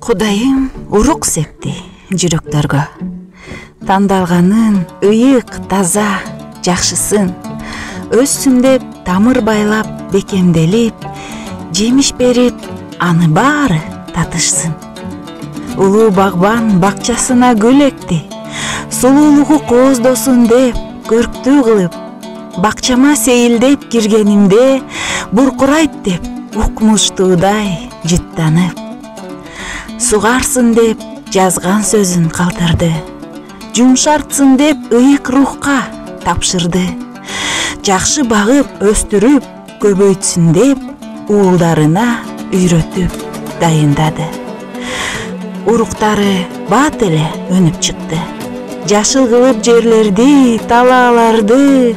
Кудайым урук септи жүрөктөргө. Тандалганын ыйык, таза, жакшысын. Өссүн деп тамыр байлап, бекемделип, жемиш берип, аны баары татышсын. Улуу багбан бакчасына гүл экти. Сулуулугу кооздосун деп, көрктүү кылып, бакчама сейилдеп киргенимде буркурайт деп, укмуштуудай жыттанып. Сугарсын деп жазган сөзүн калтырды. Жумшартсын деп ыйык рухка тапшырды. Жакшы багып, өстүрүп, көбөйтсүн деп уулдарына үйрөтүп дайындады. Уруктары бат эле өнүп чыкты. Жашыл кылып жерлерди, талааларды,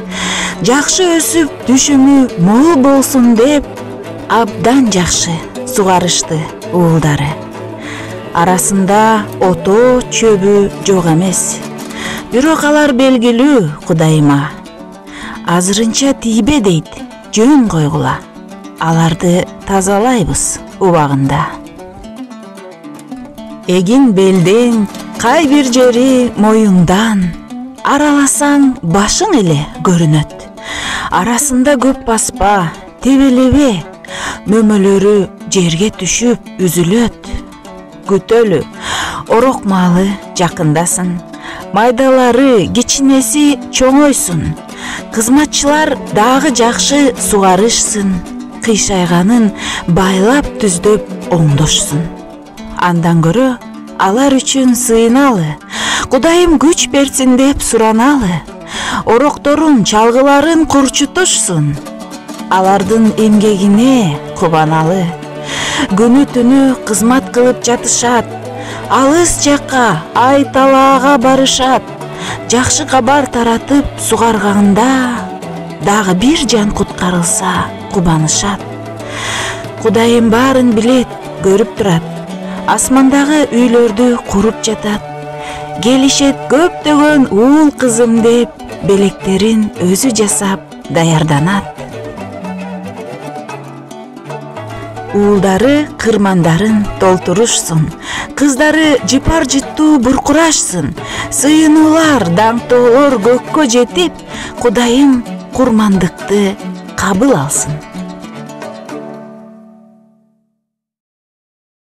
жакшы өсүп, түшүмү мол болсун деп абдан жакшы сугарышты уулдары. Арасында ото, чөбү жок эмес. Бирок алар белгилүү Кудайыма. Азырынча тийбе дейт, жөн койгула. Аларды тазалайбыз убагында. Эгин белден, кай бир жери моюңдан, араласаң башың эле көрүнөт. Арасында көп баспа, тебелебе, мөмөлөрү жерге түшүп үзүлөт. Күтөлү, орок маалы жакындасын, майдалары, кичинеси чоңойсун. Кызматчылар дагы жакшы сугарышсын, кыйшайганын байлап түздөп оңдошсун. Андан көрө алар үчүн сыйыналы, Кудайым күч берсин деп сураналы. Орокторун, чалгыларын курчутушсун, алардын эмгегине кубаналы. Күнү түнү кызмат кылып жатышат, алыс жакка, ай талаага барышат. Жакшы кабар таратып сугарганда дагы бир жан куткарылса кубанышат. Кудайым баарын билет, көрүп турат. Асмандагы үйлөрдү куруп жатат. Келишет көптөгөн уул кызым деп, белектерин өзү жасап даярданат. Уулдары кырмандарын толтурушсун, кыздары жыпар жыттуу буркурашсын. Сыйынуулар, даңктоолор көккө жетип, Кудайым курмандыкты кабыл алсын.